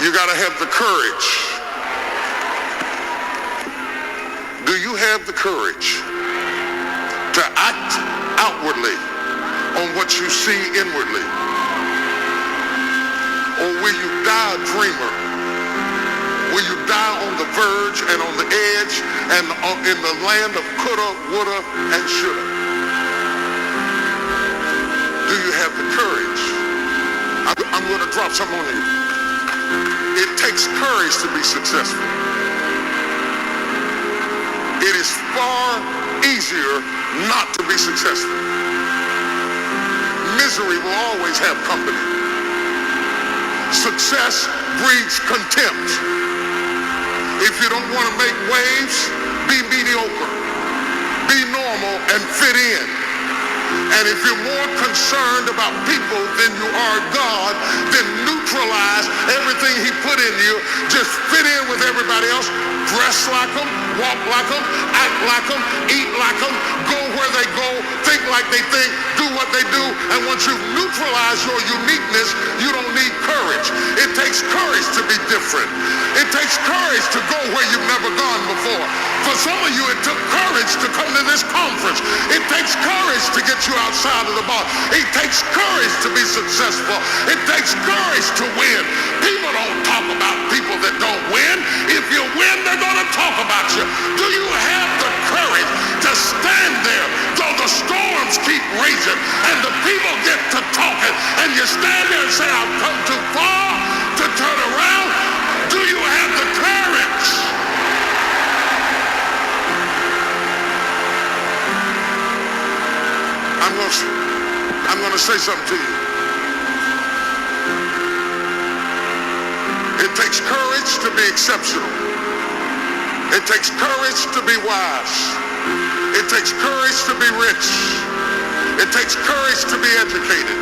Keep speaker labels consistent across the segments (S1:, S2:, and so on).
S1: You got to have the courage. Do you have the courage to act outwardly on what you see inwardly? Or will you die a dreamer? Will you die on the verge and on the edge and in the land of coulda, woulda, and shoulda? Do you have the courage? I'm going to drop something on you. It takes courage to be successful. It is far easier not to be successful. Misery will always have company. Success breeds contempt. If you don't want to make waves, be mediocre. Be normal and fit in. And if you're more concerned about people than you are God, then neutralize everything he put in you. Just fit in with everybody else. Dress like them, walk like them, act like them, eat like them, go where they go, think like they think, do what they do. And once you've neutralized your uniqueness, you don't need courage. It takes courage to be different. It takes courage to go where you've never gone before. For some of you, it took courage to come to this conference. It takes courage to get you outside of the box. It takes courage to be successful. It takes courage to win. People don't talk about people that don't win. If you win, they're going to talk about you. Do you have the courage to stand there though the storms keep raging and the people get to talking and you stand there and say, I've come too far to turn around? Do you have the courage? I'm going to say something to you. It takes courage to be exceptional. It takes courage to be wise. It takes courage to be rich. It takes courage to be educated.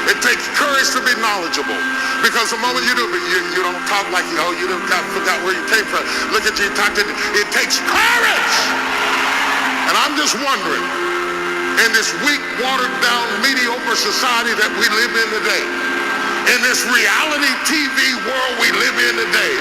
S1: It takes courage to be knowledgeable. Because the moment you do, you don't talk like, oh, you forgot where you came from. Look at you, talk to you. It takes courage. And I'm just wondering, in this weak, watered down, mediocre society that we live in today, in this reality TV world we live in today,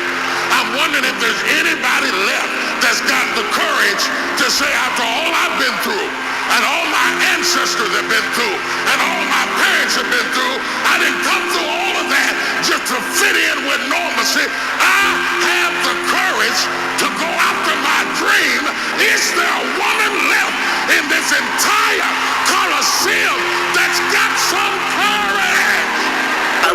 S1: I'm wondering if there's anybody left that's got the courage to say, after all I've been through, and all my ancestors have been through, and all my parents have been through, I didn't come through all of that just to fit in with normalcy. I have the courage to go after my dream. Is there a woman left in this entire Coliseum that's got some courage?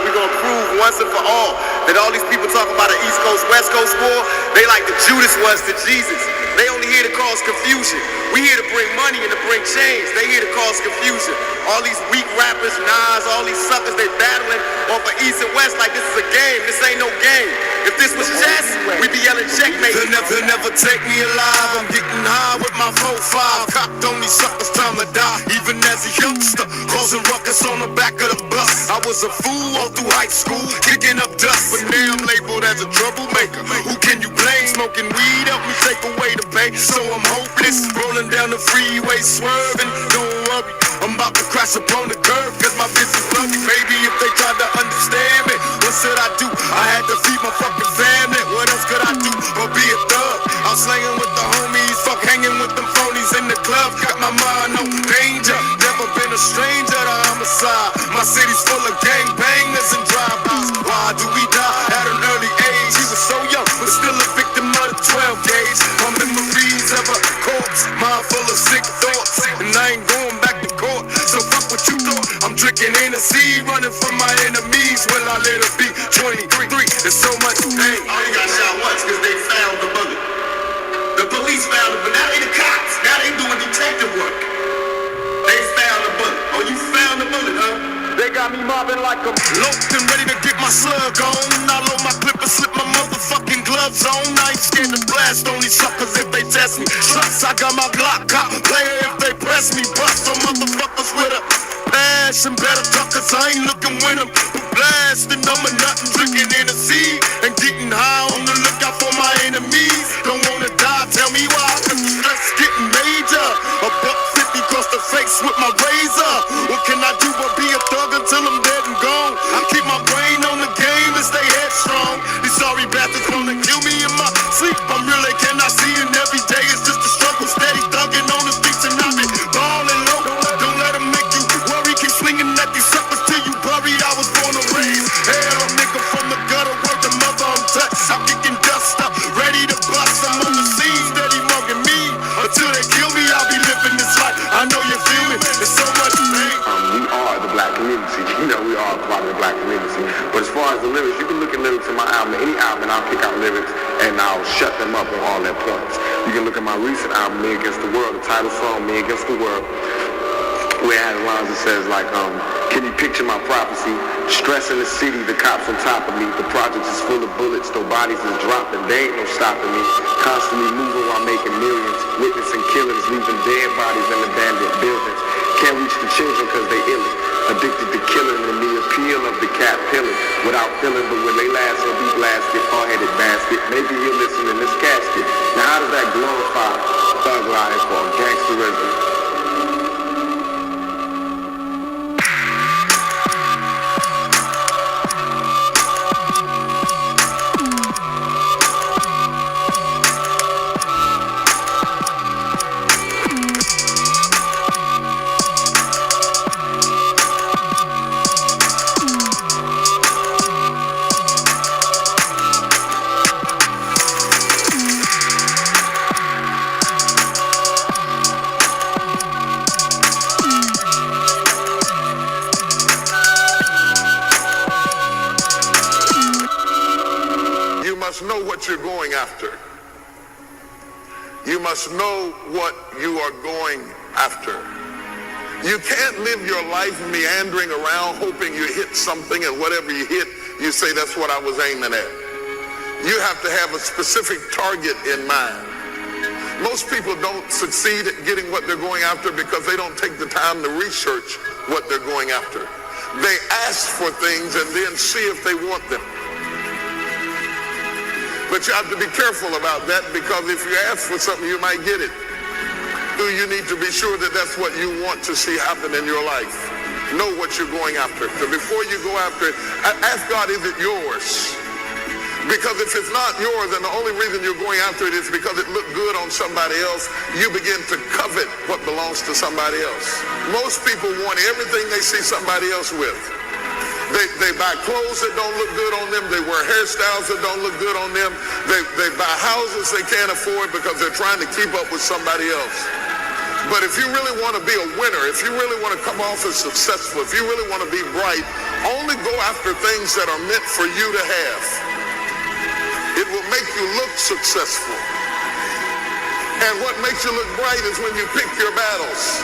S2: We're going to prove once and for all that all these people talk about an East Coast, West Coast war, they like the Judas was to Jesus. They only here to cause confusion. We here to bring money and to bring change. They here to cause confusion. All these weak rappers, Nas, all these suckers, they battling off of East and West like this is a game. This ain't no game. If this was chess, we'd be yelling checkmate.
S3: They'll never take me alive. I'm getting high with my 4-5. Cocked on these suckers, time to die. Even as a youngster, causing ruckus on the back of the bus. I was a fool all through high school, kicking up dust. But now I'm labeled as a troublemaker. Who can you blame? Smoking weed help me take away the pain. So I'm hopeless, rolling down the freeway, swerving. Don't worry, I'm about to crash upon the curb, cause my business bloody. Maybe if they tried to understand me, what should I do? I had to feed my fucking family. What else could I do but be a thug? I'm slanging with the homies, fuck hanging with them phonies in the club. Got my mind on danger, never been a stranger to homicide. My city's full of gangbangers and drive-bys. Why do we die at an early age? He was so young, but still a victim of the 12 gauge. My memories of a corpse, mind full of sick thoughts, and I ain't going back to court. So fuck what you thought. I'm drinking Hennessy, running from my enemies. Will I let it be 23? There's so much pain.
S2: I only got shot once because they found the bullet. The police found it, but now they the cops. Now they doing detective work. They found the bullet. Oh, you found the bullet, huh?
S3: They got me mobbing like I'm loped and ready to get my slug on. I load my clip and slip my motherfucking gloves on. I ain't scared to blast on these suckers if they test me. Trust, I got my Glock cop player if they press me. Bust some motherfuckers with a passion. Better tuckers, I ain't looking with them. Blasting, I'm a nothing, drinking Hennessy and getting high on the lookout for my enemies. Don't wanna die, tell me why, cause the stress getting major. A $150 across the face with my razor. What can I do but be a thug until I'm dead and gone? I keep my brain on the game and stay headstrong. These all Sorry, bastards wanna kill me in my sleep. I'm real, they cannot see, and every day is just a struggle. Steady thugging on the streets, and I've been ballin' low. Don't let them make you worry. Keep swinging at these suckers till you buried. I was born to raise hell, nigga from the gutter. Word the mother on touch. I'm kicking dust up, ready to bust. I'm on the scene, steady mugging me. Until they kill me, I'll be living this life. I know you feel me. There's so much pain.
S4: We are the black community. You know, we are part of the black community. But as far as the lyrics, you can look at lyrics in my album, any album, and I'll pick out lyrics and I'll shut them up on all their points. You can look at my recent album, Me Against the World, the title song, Me Against the World, where it has lines that says like, can you picture my prophecy? Stress in the city, the cops on top of me. The project is full of bullets, though bodies is dropping. They ain't no stopping me. Constantly moving while making millions. Witnessing killings, leaving dead bodies in abandoned buildings. Can't reach the children cause they ill. Addicted to killing and the appeal of the cat pilling. Without feeling, but when they last, they'll be blasted. Hard-headed basket. Maybe you'll listen in this casket. Now how does that glorify thug life or gangsterism?
S1: Know what you're going after. You must know what you are going after. You can't live your life meandering around hoping you hit something, and whatever you hit, you say that's what I was aiming at. You have to have a specific target in mind. Most people don't succeed at getting what they're going after because they don't take the time to research what they're going after. They ask for things and then see if they want them. But you have to be careful about that, because if you ask for something, you might get it. You need to be sure that that's what you want to see happen in your life. Know what you're going after. So before you go after it, ask God, is it yours? Because if it's not yours, and the only reason you're going after it is because it looked good on somebody else, you begin to covet what belongs to somebody else. Most people want everything they see somebody else with. They buy clothes that don't look good on them. They wear hairstyles that don't look good on them. They buy houses they can't afford because they're trying to keep up with somebody else. But if you really want to be a winner, if you really want to come off as successful, if you really want to be bright, only go after things that are meant for you to have. It will make you look successful. And what makes you look bright is when you pick your battles.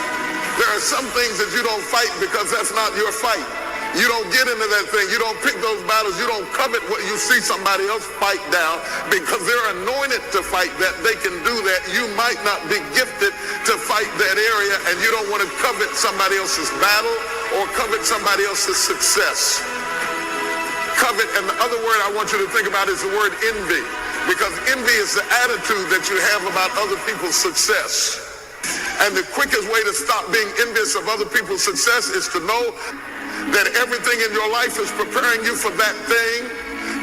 S1: There are some things that you don't fight because that's not your fight. You don't get into that thing. You don't pick those battles. You don't covet what you see somebody else fight down because they're anointed to fight that. They can do that. You might not be gifted to fight that area, and you don't want to covet somebody else's battle or covet somebody else's success. Covet, and the other word I want you to think about is the word envy, because envy is the attitude that you have about other people's success. And the quickest way to stop being envious of other people's success is to know that everything in your life is preparing you for that thing,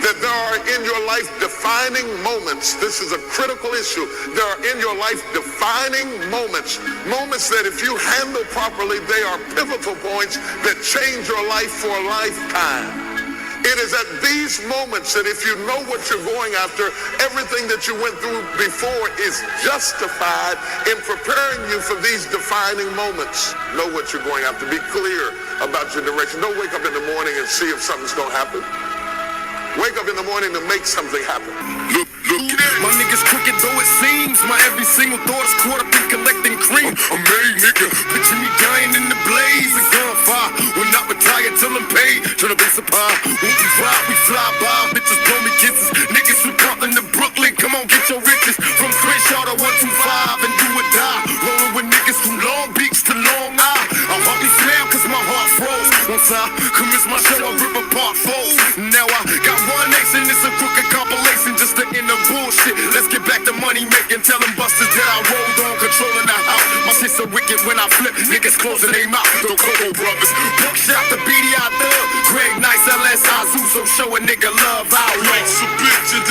S1: that there are in your life defining moments. This is a critical issue. There are in your life defining moments that if you handle properly, they are pivotal points that change your life for a lifetime. It is at these moments that if you know what you're going after, everything that you went through before is justified in preparing you for these defining moments. Know what you're going after. Be clear about your direction. Don't wake up in the morning and see if something's going to happen. Wake up in the morning to make something happen.
S3: Look, my niggas crooked though it seems. My every single thought is caught up in collecting cream. I'm made, nigga. Picture me dying in the blaze of gunfire. Will not retire till I'm paid. Tryna be surprised. When we ride, we fly by. Bitches blow me kisses. Niggas from Compton to Brooklyn. Come on, get your riches. From Crenshaw to 125 and do or die. Rolling with niggas from Long Beach to Long Island. I hardly smile cause my heart froze. Once I commence my show, I rip apart foes. Now I got one nation, it's a crooked compilation just to end the bullshit. Let's get back to money making, tell them busters that I rolled on, controlling the house. My shit's so wicked when I flip, niggas closing their mouth. The Coco Brothers, Bookshot, the BDI Thug, Greg Nice, LS Azu, so show a nigga love out.
S5: Life's a bitch and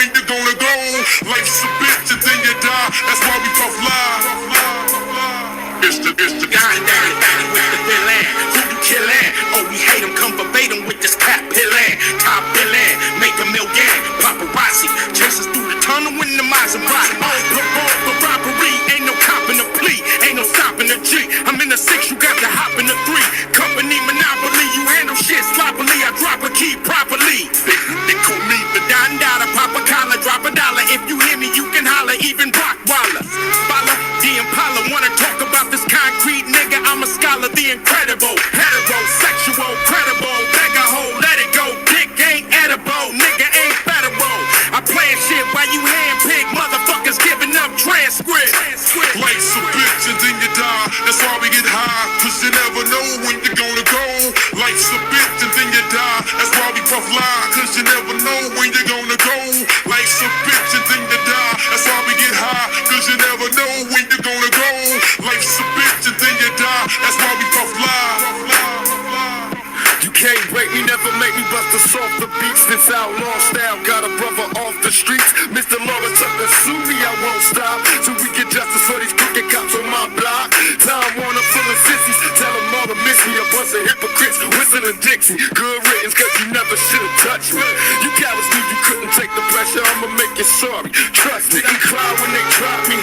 S3: when you're gonna go. Life's a bitch and then you die. That's why we puff live. It's the
S5: Down with the villain. Who you killin'? Oh, we hate him. Come verbatim with this cap pillin'. Top billin'. Make a million. Paparazzi. Chase us through the tunnel in the Maserati. For robbery. Ain't no copping a plea. Ain't no stopping a G. I'm in the 6. You got to hop in the 3. Company monopoly. You handle shit sloppily. I drop a key properly. They call me the Don Dada. Pop a collar. Drop a dollar. If you hear me, you can holler. Even Rockwaller. Bala. The Impala. Wanna talk about this concrete nigga? I'm a scholar. The incredible. Heterosexual. Credible. Beggar hole. Let it go. Dick ain't edible. Nigga ain't federal. I plan shit while you handpick motherfuckers giving up transcript.
S3: life's a bitch and then you die. That's why we get high, cause you never know when you're gonna go. Life's a bitch and then you die. That's why we puff lie, cause you never know when you're gonna go. Life's a bitch and then you die. That's why we get high, cause you never know when you're gonna go. Life's a bitch and then you die. That's why we puff lie.
S2: You can't break me, never make me bust a softer beats. This outlaw style got a brother off the streets. Mr. Laura Tucker, sue me, I won't stop till we get justice for these crooked cops on my block. Time Warner full of sissies, tell them all to miss me. A bunch of hypocrites, whistling Dixie. Good riddance, cause you never should've touched me. You cowards knew you couldn't take the pressure, I'ma make you sorry. Trust me, they cry when they drop me.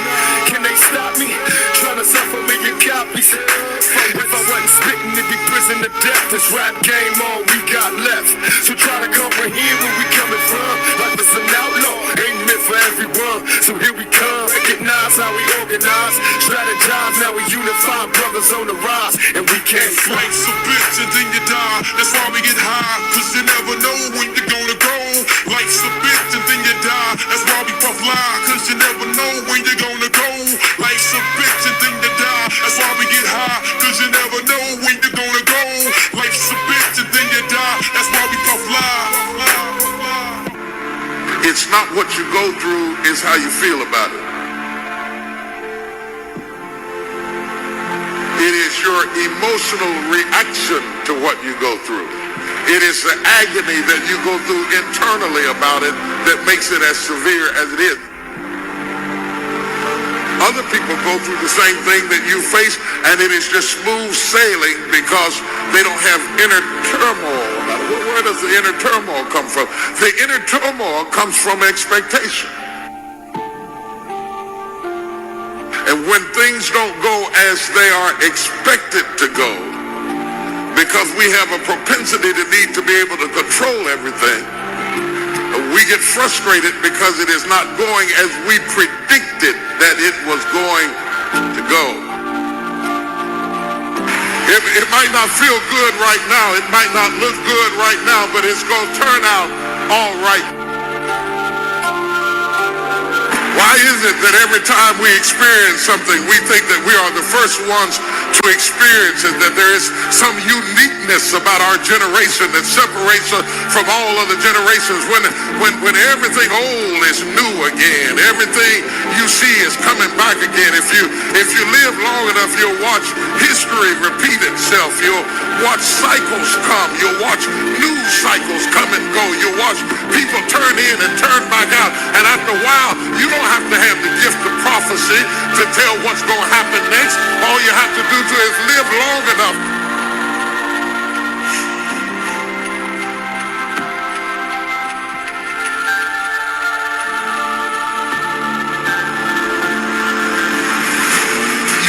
S2: Can they stop me? Trying to sell a million copies. If I wasn't spitting, it'd be prison to death. This rap game all we got left. So try to comprehend where we coming from. Life is an outlaw, ain't meant for everyone. So here we come, recognize how we organize. Strategize, now we unify, brothers on the rise. And we can't fight.
S3: Life's a bitch and then you die. That's why we get high, cause you never know when you're gonna go. Life's a bitch and then you die. That's why we puff lie, cause you never know when you're gonna go. Life's a bitch and then you die. That's why we get high, cause you never know when you're gonna go. Life's a bitch and then you die. That's why we puff lie.
S1: It's not what you go through, it's how you feel about it. It is your emotional reaction to what you go through. It is the agony that you go through internally about it that makes it as severe as it is. Other people go through the same thing that you face, and it is just smooth sailing because they don't have inner turmoil. Where does the inner turmoil come from? The inner turmoil comes from expectation. And when things don't go as they are expected to go, because we have a propensity to need to be able to control everything, we get frustrated because it is not going as we predicted that it was going to go. It might not feel good right now, it might not look good right now, but it's going to turn out all right. Why is it that every time we experience something, we think that we are the first ones to experience it, that there is some uniqueness about our generation that separates us from all other generations when everything old is new again, everything you see is coming back again. If you live long enough, you'll watch history repeat itself. You'll watch cycles come. You'll watch news cycles come and go. You'll watch people turn in and turn back out. And after a while, you don't have to have the gift of prophecy to tell what's going to happen next. All you have to do is live long enough.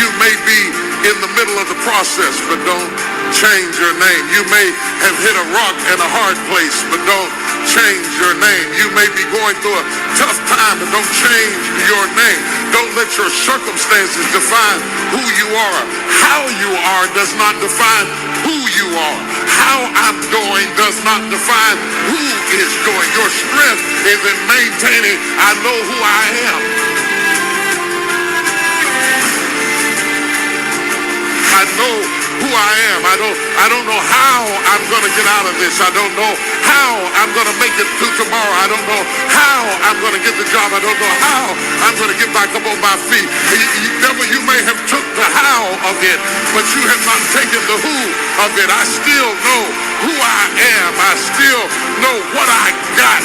S1: You may be in the middle of the process, but don't change your name. You may have hit a rock and a hard place, but don't change your name. You may be going through a tough time, but don't change your name. Don't let your circumstances define who you are. How you are does not define who you are. How I'm doing does not define who is doing. Your strength is in maintaining, I know who I am. I know who I am. I don't know how I'm going to get out of this. I don't know how I'm going to make it through tomorrow. I don't know how I'm going to get the job. I don't know how I'm going to get back up on my feet. You may have took the how of it, but you have not taken the who of it. I still know who I am. I still know what I got.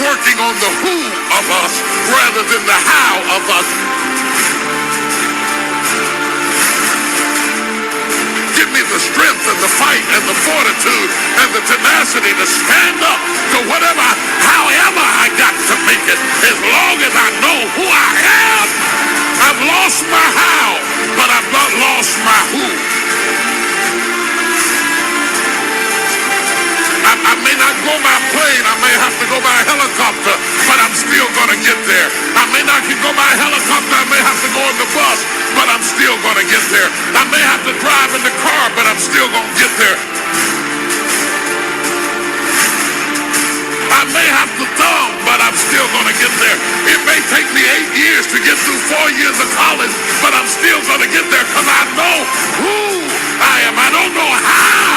S1: working on the who of us rather than the how of us. Give me the strength and the fight and the fortitude and the tenacity to stand up to whatever, however I got to make it, as long as I know who I am. I've lost my how, but I've not lost my who. I may not go by plane, I may have to go by helicopter, but I'm still gonna get there. I may not can go by helicopter, I may have to go on the bus, but I'm still gonna get there. I may have to drive in the car, but I'm still gonna get there. I may have to thumb, but I'm still gonna get there. It may take me 8 years to get through 4 years of college, but I'm still gonna get there because I know who I am. I don't know how